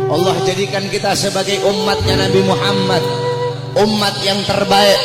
Allah jadikan kita sebagai umatnya Nabi Muhammad, umat yang terbaik,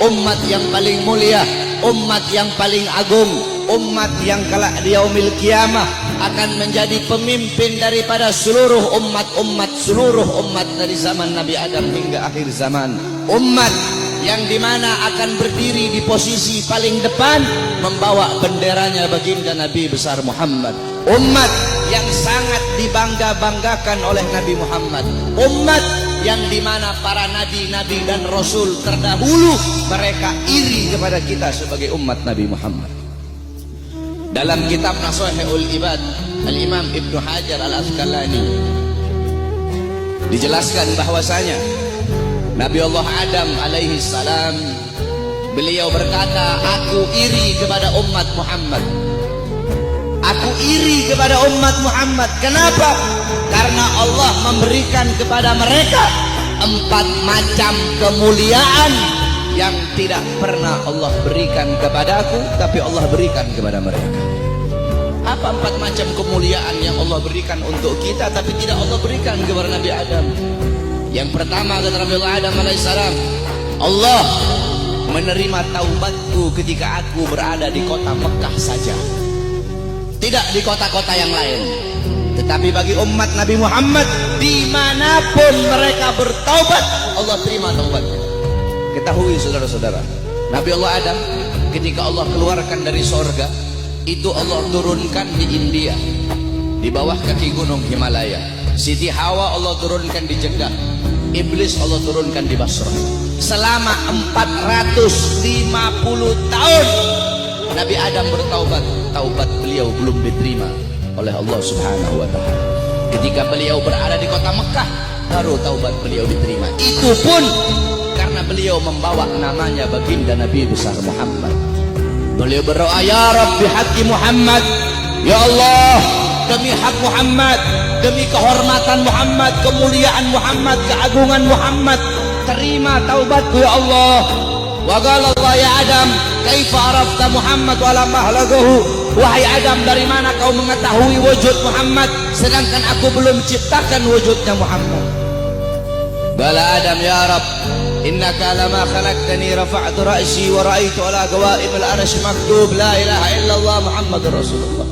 umat yang paling mulia, umat yang paling agung, umat yang kelak di yaumil kiamah akan menjadi pemimpin daripada seluruh umat dari zaman Nabi Adam hingga akhir zaman. Umat yang dimana akan berdiri di posisi paling depan membawa benderanya baginda Nabi besar Muhammad. Umat yang sangat dibangga-banggakan oleh Nabi Muhammad. Umat yang dimana para nabi-nabi dan rasul terdahulu mereka iri kepada kita sebagai umat Nabi Muhammad. Dalam kitab Nashihul Ibad, Al-Imam Ibnu Hajar Al-Asqalani dijelaskan bahwasanya Nabi Allah Adam alaihi salam beliau berkata, aku iri kepada umat Muhammad. Aku iri kepada umat Muhammad. Kenapa? Karena Allah memberikan kepada mereka 4 macam kemuliaan yang tidak pernah Allah berikan kepadaku, tapi Allah berikan kepada mereka. Apa 4 macam kemuliaan yang Allah berikan untuk kita tapi tidak Allah berikan kepada Nabi Adam? Yang pertama kata Nabi Adam alaihissalam, Allah menerima taubatku ketika aku berada di kota Mekah saja, tidak di kota-kota yang lain. Tetapi bagi umat Nabi Muhammad dimanapun mereka bertaubat, Allah terima taubatnya. Ketahui saudara-saudara, Nabi Allah Adam ketika Allah keluarkan dari sorga itu Allah turunkan di India, di bawah kaki gunung Himalaya. Siti Hawa Allah turunkan di Jeddah, Iblis Allah turunkan di Basrah. Selama 450 tahun Nabi Adam bertaubat, taubat beliau belum diterima oleh Allah Subhanahu wa taala. Ketika beliau berada di kota Mekah baru taubat beliau diterima. Itu pun karena beliau membawa namanya baginda Nabi besar Muhammad. Beliau berdoa, ya Rabbi haqqi Muhammad, ya Allah demi hak Muhammad, demi kehormatan Muhammad, kemuliaan Muhammad, keagungan Muhammad, terima taubatku ya Allah. Wa qala Allah ya Adam, kaifa arafta Muhammad wa lam ahlaqahu? Wahai Adam, dari mana kau mengetahui wujud Muhammad sedangkan aku belum ciptakan wujudnya Muhammad? Bala Adam ya Rabb, innaka lama khalaqtani rafa'tu ra'si wa ra'aitu ala qawaimil arsy maktub la ilaha illallah Muhammadur Rasulullah.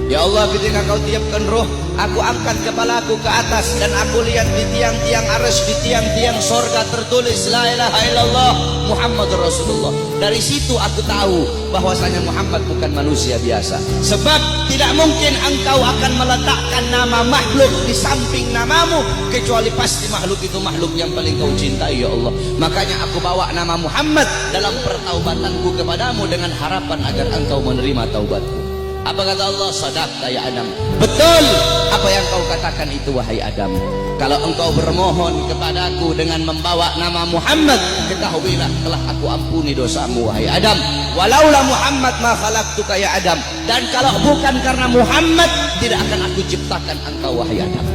Ya Allah, ketika kau tiupkan roh, aku angkat kepalaku ke atas dan aku lihat di tiang-tiang arsy, di tiang-tiang sorga tertulis la ilaha illallah Muhammadur Rasulullah. Dari situ aku tahu bahwasanya Muhammad bukan manusia biasa. Sebab tidak mungkin engkau akan meletakkan nama makhluk di samping namamu, kecuali pasti makhluk itu makhluk yang paling kau cintai ya Allah. Makanya aku bawa nama Muhammad dalam pertaubatanku kepadamu dengan harapan agar engkau menerima taubatku. Apa kata Allah? Sadaqta ya Adam, betul apa yang kau katakan itu wahai Adam. Kalau engkau bermohon kepadaku dengan membawa nama Muhammad, ketahuilah telah aku ampuni dosamu wahai Adam. Walaula Muhammad ma khalaqtuka ya Adam, dan kalau bukan karena Muhammad tidak akan aku ciptakan engkau wahai Adam.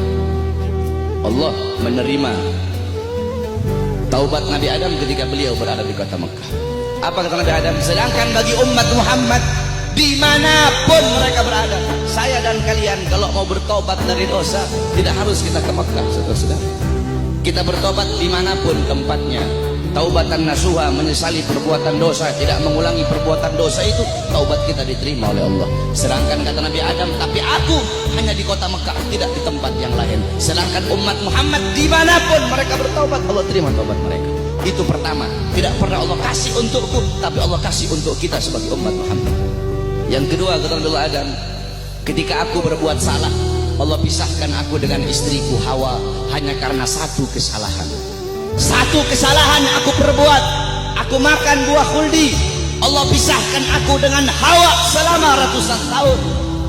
Allah menerima taubat Nabi Adam ketika beliau berada di kota Mekah. Apa kata Nabi Adam? Sedangkan bagi umat Muhammad dimanapun mereka berada, saya dan kalian kalau mau bertobat dari dosa tidak harus kita ke Mekah, saudara-saudara. Kita bertobat dimanapun tempatnya. Taubatan nasuha, menyesali perbuatan dosa, tidak mengulangi perbuatan dosa, itu taubat kita diterima oleh Allah. Sedangkan kata Nabi Adam, tapi aku hanya di kota Mekah, tidak di tempat yang lain. Sedangkan umat Muhammad dimanapun mereka bertaubat, Allah terima taubat mereka. Itu pertama, tidak pernah Allah kasih untukku, tapi Allah kasih untuk kita sebagai umat Muhammad. Yang kedua kata Nabi Adam, ketika aku berbuat salah, Allah pisahkan aku dengan istriku Hawa hanya karena satu kesalahan. Satu kesalahan aku perbuat, aku makan buah khuldi, Allah pisahkan aku dengan Hawa selama ratusan tahun.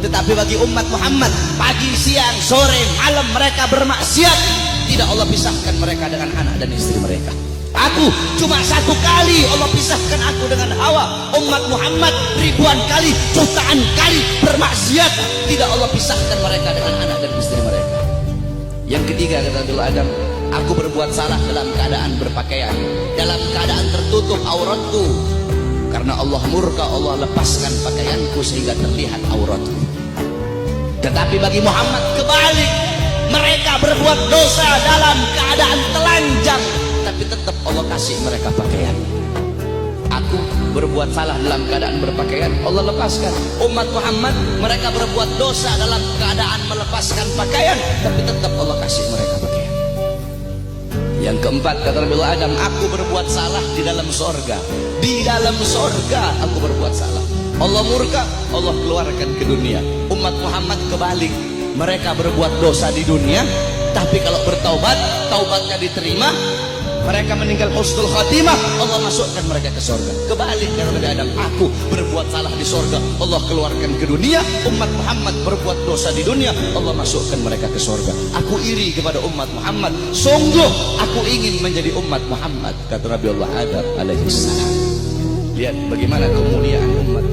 Tetapi bagi umat Muhammad, pagi, siang, sore, malam mereka bermaksiat, tidak Allah pisahkan mereka dengan anak dan istri mereka. Aku cuma satu kali Allah pisahkan aku dengan Hawa. Umat Muhammad ribuan kali, jutaan kali bermaksiat, tidak Allah pisahkan mereka dengan anak dan istri mereka. Yang ketiga kata Nabi Adam, aku berbuat salah dalam keadaan berpakaian, dalam keadaan tertutup auratku. Karena Allah murka, Allah lepaskan pakaianku sehingga terlihat auratku. Tetapi bagi Muhammad kebalik, Mereka berbuat dosa dalam keadaan telanjang, tapi tetap Allah kasih mereka pakaian. Aku berbuat salah dalam keadaan berpakaian, Allah lepaskan. Umat Muhammad, mereka berbuat dosa dalam keadaan melepaskan pakaian, tapi tetap Allah kasih mereka pakaian. Yang keempat, kata Nabi Adam, aku berbuat salah di dalam sorga. Di dalam sorga aku berbuat salah. Allah murka, Allah keluarkan ke dunia. Umat Muhammad kebalik, mereka berbuat dosa di dunia, tapi kalau bertaubat, taubatnya diterima, mereka meninggal husnul khatimah, Allah masukkan mereka ke sorga. Kebalik dari Nabi Adam, aku berbuat salah di sorga, Allah keluarkan ke dunia. Umat Muhammad berbuat dosa di dunia, Allah masukkan mereka ke sorga. Aku iri kepada umat Muhammad, sungguh aku ingin menjadi umat Muhammad, kata Nabi Allah Adam alaihissalam. Lihat bagaimana kemuliaan umat